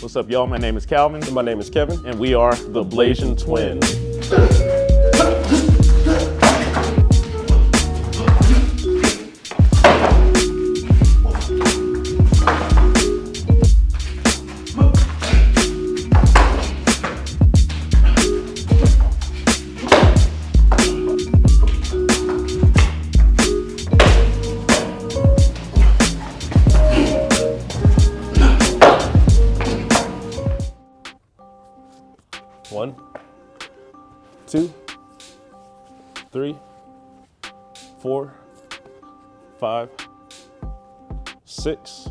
What's up, y'all? My name is Calvin. And my name is Kevin. And we are the Blasian Twins. One, two, three, 4, 5, 6,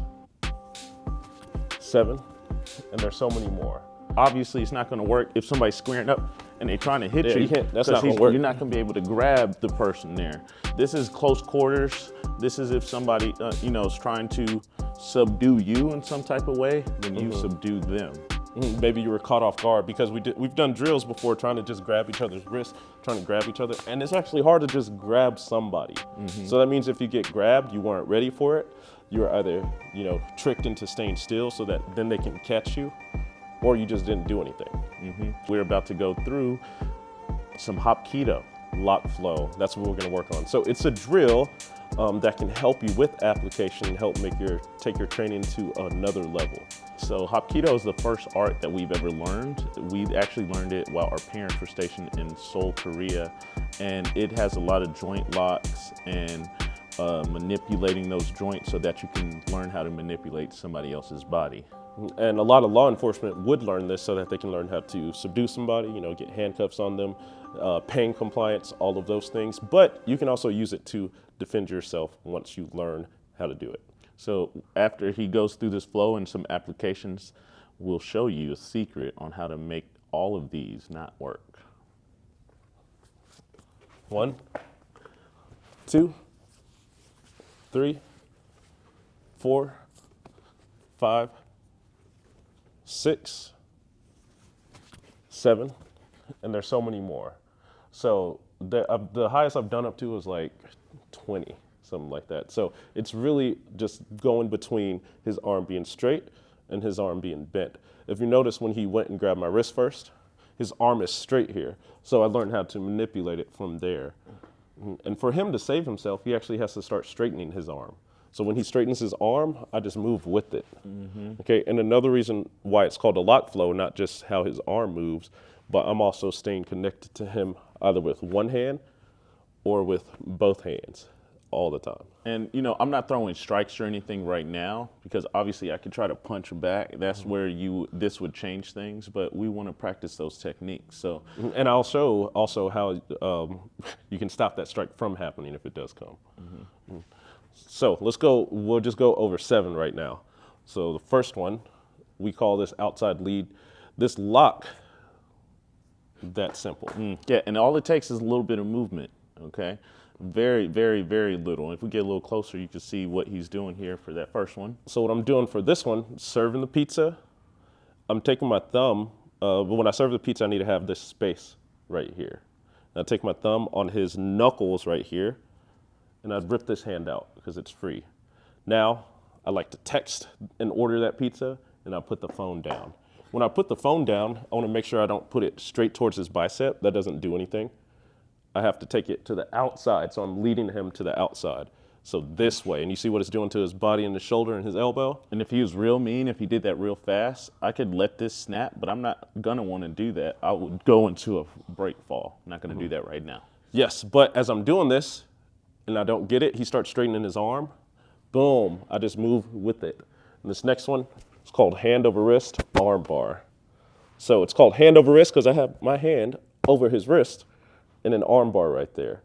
7, and there's so many more. Obviously, it's not going to work if somebody's squaring up and they're trying to hit you. That's not going to work. You're not going to be able to grab the person there. This is close quarters. This is if somebody, is trying to subdue you in some type of way, then you subdue them. Maybe you were caught off guard because we've done drills before trying to just grab each other's wrists, trying to grab each other, and it's actually hard to just grab somebody. So that means if you get grabbed, you weren't ready for it. You were either, tricked into staying still so that then they can catch you, or you just didn't do anything. We're about to go through some Hapkido, lock flow. That's what we're going to work on. So it's a drill that can help you with application, help take your training to another level. So Hapkido is the first art that we've ever learned. We actually learned it while our parents were stationed in Seoul, Korea, and it has a lot of joint locks and manipulating those joints so that you can learn how to manipulate somebody else's body. And a lot of law enforcement would learn this so that they can learn how to subdue somebody, get handcuffs on them, pain compliance, all of those things. But you can also use it to defend yourself once you learn how to do it. So after he goes through this flow and some applications, we'll show you a secret on how to make all of these not work. 1, 2, 3, 4, 5, 6, 7, and there's so many more. So the highest I've done up to is like 20, something like that. So it's really just going between his arm being straight and his arm being bent. If you notice, when he went and grabbed my wrist first, his arm is straight here. So I learned how to manipulate it from there. And for him to save himself, he actually has to start straightening his arm. So when he straightens his arm, I just move with it. Okay, and another reason why it's called a lock flow, not just how his arm moves, but I'm also staying connected to him either with one hand or with both hands all the time. And I'm not throwing strikes or anything right now because obviously I could try to punch back. That's where this would change things, but we want to practice those techniques. So, and I'll show also how you can stop that strike from happening if it does come. So let's go. We'll just go over 7 right now. So the first one, we call this outside lead. This lock, that simple. Yeah, and all it takes is a little bit of movement, okay? Very, very, very little. If we get a little closer, you can see what he's doing here for that first one. So what I'm doing for this one, serving the pizza, I'm taking my thumb, but when I serve the pizza, I need to have this space right here. And I take my thumb on his knuckles right here, and I'd rip this hand out because it's free. Now, I like to text and order that pizza, and I put the phone down. When I put the phone down, I want to make sure I don't put it straight towards his bicep. That doesn't do anything. I have to take it to the outside, so I'm leading him to the outside. So this way, and you see what it's doing to his body and his shoulder and his elbow? And if he was real mean, if he did that real fast, I could let this snap, but I'm not gonna wanna do that. I would go into a break fall. I'm not gonna do that right now. Yes, but as I'm doing this, and I don't get it, he starts straightening his arm. Boom, I just move with it. And this next one, it's called hand over wrist, arm bar. So it's called hand over wrist because I have my hand over his wrist and an arm bar right there.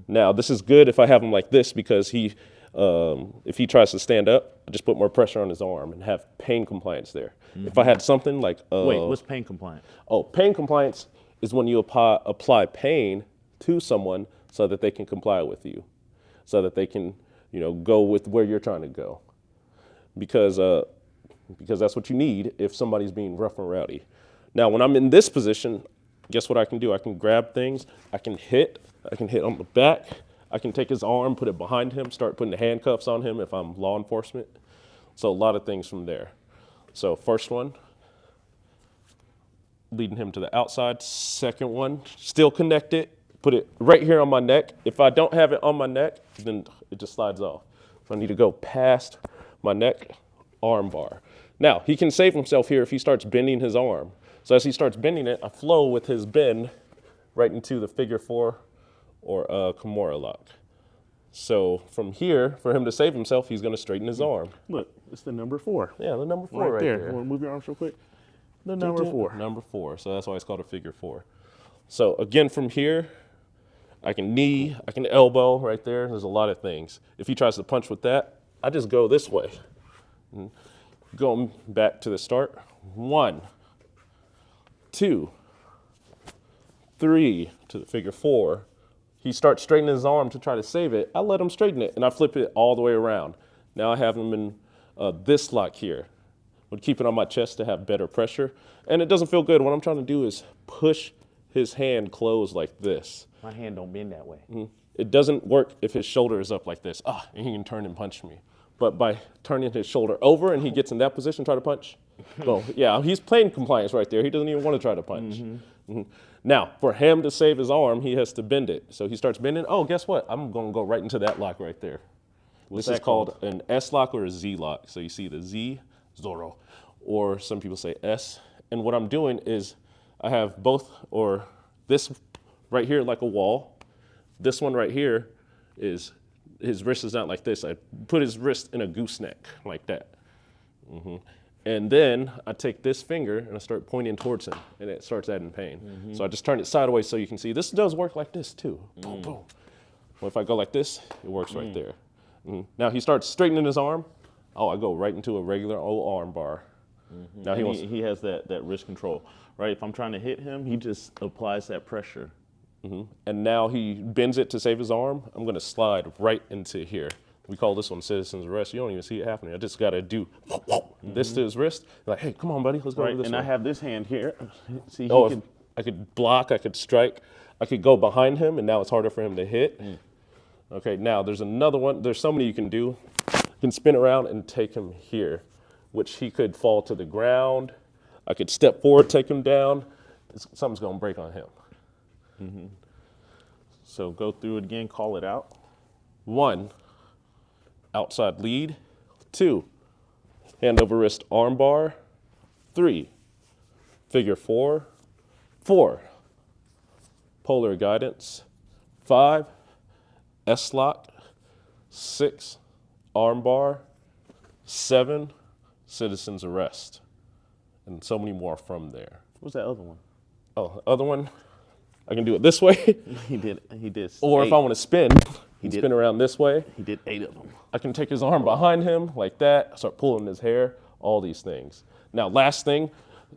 Now, this is good if I have him like this because if he tries to stand up, I just put more pressure on his arm and have pain compliance there. If I had something like... Wait, what's pain compliance? Oh, pain compliance is when you apply pain to someone so that they can comply with you, so that they can, go with where you're trying to go. Because that's what you need if somebody's being rough and rowdy. Now, when I'm in this position, guess what I can do? I can grab things, I can hit on the back, I can take his arm, put it behind him, start putting the handcuffs on him if I'm law enforcement. So a lot of things from there. So first one, leading him to the outside. Second one, still connected. Put it right here on my neck. If I don't have it on my neck, then it just slides off. So I need to go past my neck, arm bar. Now, he can save himself here if he starts bending his arm. So as he starts bending it, I flow with his bend right into the figure 4 or Kimura lock. So from here, for him to save himself, he's going to straighten his arm. Look, it's the number 4. Yeah, the number 4 right there. You want to move your arms real quick? The number 4. Number 4. So that's why it's called a figure 4. So again, from here, I can knee, I can elbow right there. There's a lot of things. If he tries to punch with that, I just go this way. Going back to the start. 1, 2, 3 to the figure 4. He starts straightening his arm to try to save it. I let him straighten it, and I flip it all the way around. Now I have him in this lock here. Would keep it on my chest to have better pressure. And it doesn't feel good. What I'm trying to do is push his hand closed like this. My hand don't bend that way. It doesn't work if his shoulder is up like this. And he can turn and punch me. But by turning his shoulder over and he gets in that position, try to punch. Well, yeah, he's playing compliance right there. He doesn't even want to try to punch. Now, for him to save his arm, he has to bend it. So he starts bending. Oh, guess what? I'm going to go right into that lock right there. This is called an S lock or a Z lock. So you see the Z, Zoro, or some people say S. And what I'm doing is I have both, or this right here like a wall. This one right here is, his wrist is not like this. I put his wrist in a gooseneck like that. And then I take this finger and I start pointing towards him, and it starts adding pain. So I just turn it sideways so you can see. This does work like this too. Boom, boom. Well, if I go like this, it works right there. Now he starts straightening his arm. Oh, I go right into a regular old arm bar. Now he has that wrist control, right? If I'm trying to hit him, he just applies that pressure. And now he bends it to save his arm. I'm going to slide right into here. We call this one citizen's arrest. You don't even see it happening. I just got to do this to his wrist. Like, hey, come on, buddy, let's go over this and way. I have this hand here. See, I could block, I could strike, I could go behind him, and now it's harder for him to hit. Okay, now there's another one. There's so many you can do. You can spin around and take him here, which he could fall to the ground. I could step forward, take him down. Something's going to break on him. So go through it again, call it out. 1, outside lead. 2, hand over wrist arm bar. 3, figure 4. 4, polar guidance. 5, S lock. 6, arm bar. 7, citizen's arrest. And so many more from there. What's that other one? Oh, the other one, I can do it this way. He did. Or 8. if I want to spin, spin around this way. He did 8 of them. I can take his arm behind him like that, start pulling his hair, all these things. Now, last thing,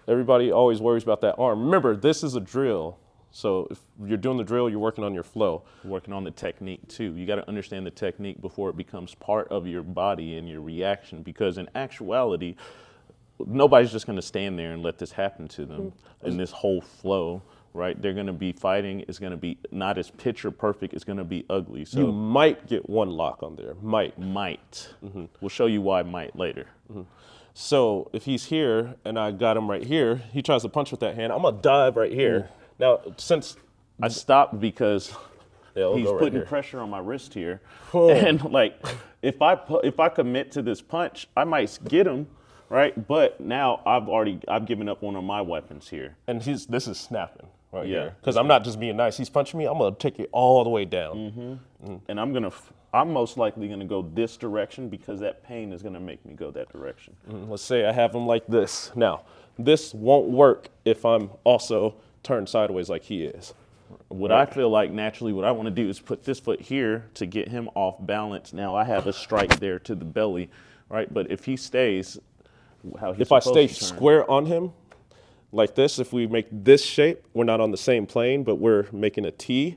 everybody always worries about that arm. Remember, this is a drill. So if you're doing the drill, you're working on your flow. Working on the technique too. You got to understand the technique before it becomes part of your body and your reaction, because in actuality, nobody's just going to stand there and let this happen to them in this whole flow. Right, they're going to be fighting. It's going to be not as picture perfect. It's going to be ugly. So you might get one lock on there. Might. We'll show you why might later. So if he's here and I got him right here, he tries to punch with that hand. I'm gonna dive right here. Now, since I stopped because he's putting pressure on my wrist here, and like if I commit to this punch, I might get him. Right, but now I've given up one of my weapons here, and this is snapping right here because I'm not just being nice. He's punching me. I'm gonna take it all the way down, and I'm most likely gonna go this direction because that pain is gonna make me go that direction. Let's say I have him like this. Now, this won't work if I'm also turned sideways like he is. What I feel like naturally, what I want to do is put this foot here to get him off balance. Now I have a strike there to the belly, right? But if he stays. If I stay square on him like this, if we make this shape, we're not on the same plane, but we're making a T,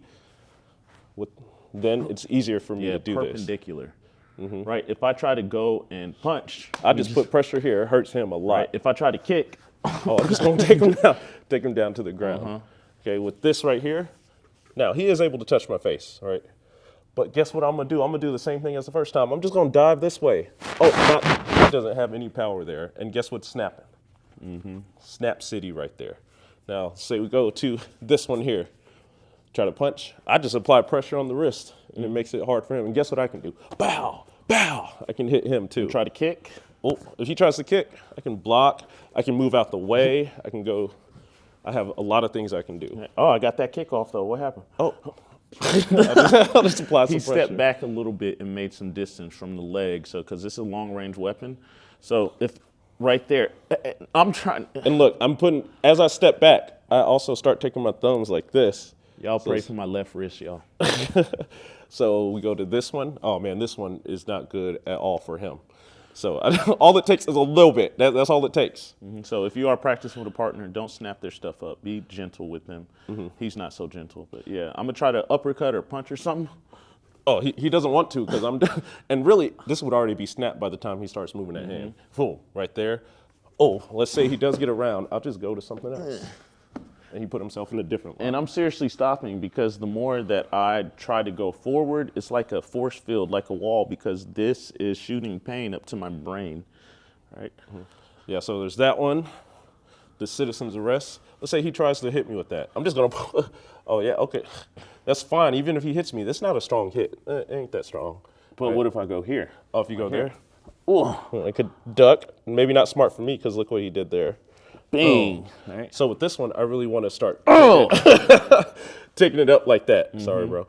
then it's easier for me to do perpendicular. Right? If I try to go and punch, I just put pressure here. It hurts him a lot. Right? If I try to kick, I'm just going to take him down to the ground. Okay, with this right here, now he is able to touch my face, right? But guess what I'm going to do? I'm going to do the same thing as the first time. I'm just going to dive this way. It doesn't have any power there. And guess what's snapping? Snap City right there. Now, say we go to this one here. Try to punch. I just apply pressure on the wrist, and it makes it hard for him. And guess what I can do? Bow, bow. I can hit him too. Try to kick. Oh, if he tries to kick, I can block. I can move out the way. I can go. I have a lot of things I can do. Oh, I got that kick off though. What happened? Oh, I'll just apply some He pressure. stepped back a little bit and made some distance from the leg. So, because this is a long range weapon. So if right there, I'm trying. And look, as I step back, I also start taking my thumbs like this. Y'all pray for my left wrist, y'all. So we go to this one. Oh man, this one is not good at all for him. So all it takes is a little bit. That's all it takes. So if you are practicing with a partner, don't snap their stuff up. Be gentle with them. He's not so gentle, but yeah, I'm gonna try to uppercut or punch or something. Oh, he doesn't want to because I'm, and really this would already be snapped by the time he starts moving that hand. Boom, right there. Oh, let's say he does get around. I'll just go to something else. And he put himself in a different line. And I'm seriously stopping because the more that I try to go forward, it's like a force field, like a wall, because this is shooting pain up to my brain, right? Yeah, so there's that one, the citizen's arrest. Let's say he tries to hit me with that. I'm just gonna, oh yeah, okay. That's fine, even if he hits me, that's not a strong hit. It ain't that strong. But what if I go here? Oh, if you go there? Ooh. I could duck, maybe not smart for me, because look what he did there. Bing. Oh. Right. So with this one, I really want to start taking it up like that. Sorry, bro.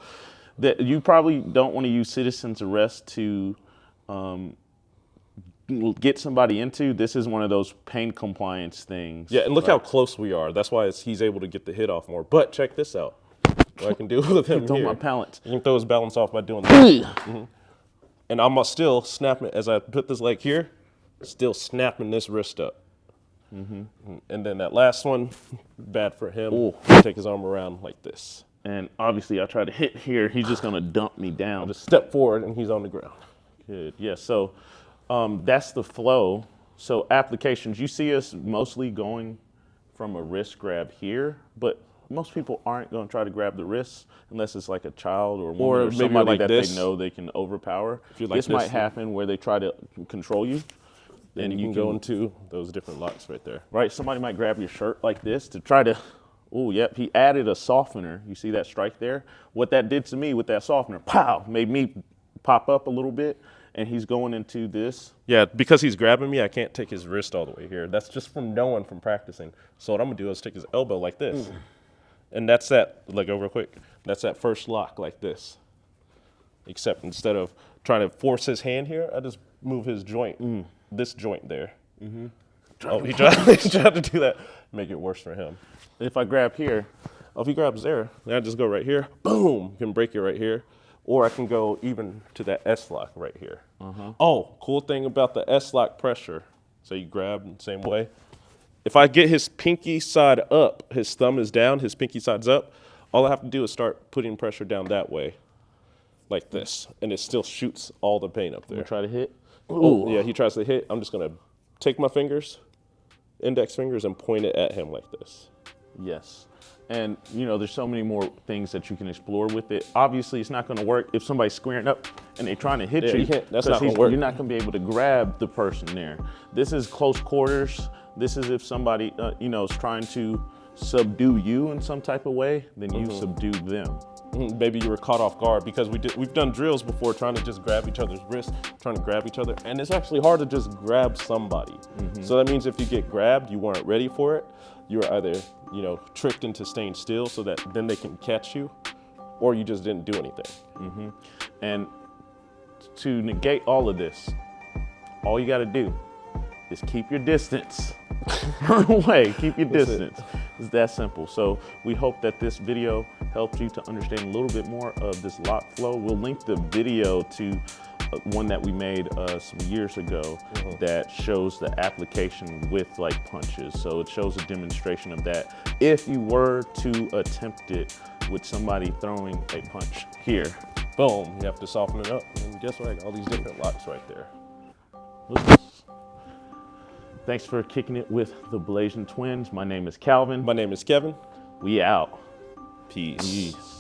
That you probably don't want to use citizen's arrest to get somebody into. This is one of those pain compliance things. Yeah, and look how close we are. That's why he's able to get the hit off more. But check this out. What I can do with him Throw here. my balance. You can throw his balance off by doing that. And I'm still snapping, as I put this leg here, still snapping this wrist up. And then that last one, bad for him. Ooh. Take his arm around like this. And obviously I try to hit here. He's just gonna dump me down. Just step forward and he's on the ground. Good. Yeah. So that's the flow. So applications. You see us mostly going from a wrist grab here, but most people aren't going to try to grab the wrists unless it's like a child or woman or maybe somebody like that this. they know they can overpower. If you're like this might this, happen where they try to control you. Then you can go into those different locks right there. Right. Somebody might grab your shirt like this to try to. Oh, yep. He added a softener. You see that strike there? What that did to me with that softener, pow, made me pop up a little bit. And he's going into this. Yeah, because he's grabbing me, I can't take his wrist all the way here. That's just from knowing from practicing. So what I'm gonna do is take his elbow like this. And that's that, let go real quick. That's that first lock like this. Except instead of trying to force his hand here, I just move his joint, this joint there. Oh, he tried to do that, make it worse for him. If I grab here, Oh, if he grabs there, then I just go right here, boom, you can break it right here. Or I can go even to that S-lock right here. Oh, cool thing about the S-lock pressure. So you grab the same way. If I get his pinky side up, his thumb is down, his pinky side's up, all I have to do is start putting pressure down that way, like this. And it still shoots all the pain up there. try to hit. Oh, yeah, he tries to hit. I'm just gonna take my fingers, index fingers, and point it at him like this. Yes. And, you know, there's so many more things that you can explore with it. Obviously, it's not going to work if somebody's squaring up and they're trying to hit you. That's not going to work. You're not going to be able to grab the person there. This is close quarters. This is if somebody, you know, is trying to subdue you in some type of way, then you subdue them. Maybe you were caught off guard because we've done drills before trying to just grab each other's wrists, trying to grab each other, and it's actually hard to just grab somebody. So that means if you get grabbed, you weren't ready for it. You were either, you know, tricked into staying still so that then they can catch you, or you just didn't do anything. And to negate all of this, all you got to do is keep your distance. Run away, keep your distance. It's that simple. So we hope that this video helped you to understand a little bit more of this lock flow. We'll link the video to one that we made some years ago that shows the application with like punches. So it shows a demonstration of that if you were to attempt it with somebody throwing a punch here. Boom, you have to soften it up. And guess what? I got all these different locks right there. Thanks for kicking it with the Blasian twins. My name is Calvin. My name is Kevin. We out. Peace. Peace.